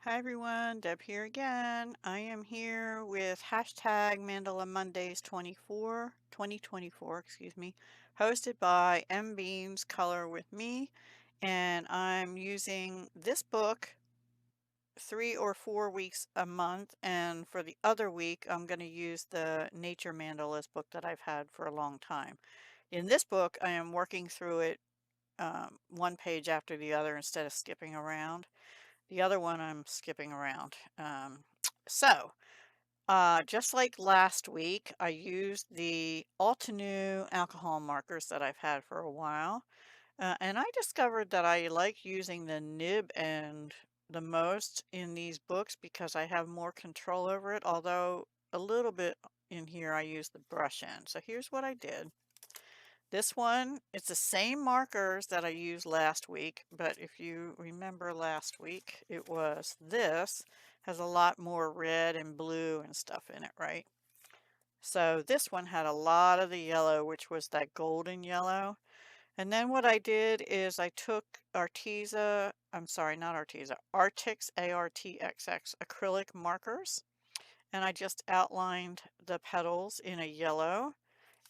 Hi everyone, Deb here again. I am here with hashtag Mandala Mondays 2024, excuse me, hosted by M Beams Color with Me. And I'm using this book 3 or 4 weeks a month. And for the other week, I'm going to use the Nature Mandalas book that I've had for a long time. In this book, I am working through it one page after the other instead of skipping around. The other one I'm skipping around. Just like last week, I used the Altenew alcohol markers that I've had for a while. And I discovered that I like using the nib end the most in these books because I have more control over it, although a little bit in here I use the brush end. So here's what I did. This one, it's the same markers that I used last week, but if you remember last week, it was this has a lot more red and blue and stuff in it, right? So this one had a lot of the yellow, which was that golden yellow. And then what I did is I took I'm sorry, not Arteza, Artix, ARTXX acrylic markers, and I just outlined the petals in a yellow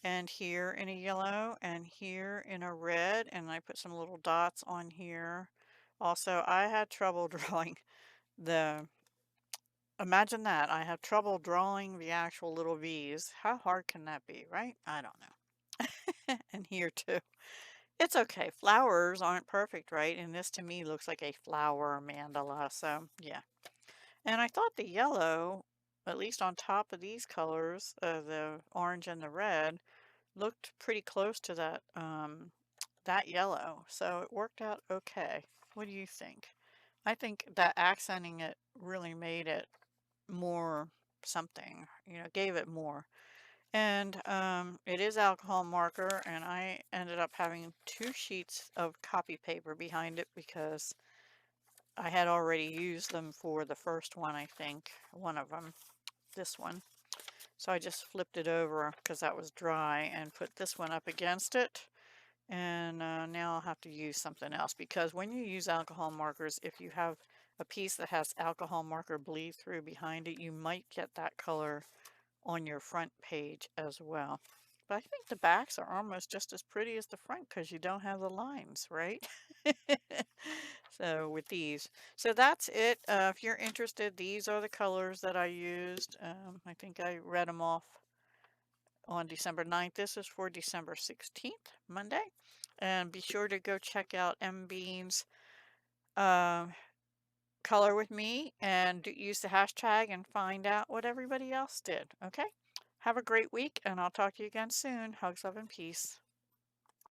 and here in a yellow and here in a red, and I put some little dots on here. Also, I had trouble drawing the, imagine that, I have trouble drawing the actual little V's. How hard can that be, right? I don't know. And here too. It's okay. Flowers aren't perfect, right? And this to me looks like a flower mandala, so yeah. And I thought the yellow, at least on top of these colors, the orange and the red, looked pretty close to that yellow, so it worked out okay. What do you think? I think that accenting it really made it more something, gave it more. And it is alcohol marker, and I ended up having 2 sheets of copy paper behind it because I had already used them for the first one, I think, one of them, this one. So I just flipped it over because that was dry and put this one up against it. And now I'll have to use something else because when you use alcohol markers, if you have a piece that has alcohol marker bleed through behind it, you might get that color on your front page as well. But I think the backs are almost just as pretty as the front because you don't have the lines, right? So with these. So that's it. If you're interested, these are the colors that I used. I think I read them off on December 9th. This is for December 16th, Monday. And be sure to go check out M Bean's uh, color with me and use the hashtag and find out what everybody else did. Okay? Have a great week, and I'll talk to you again soon. Hugs, love, and peace.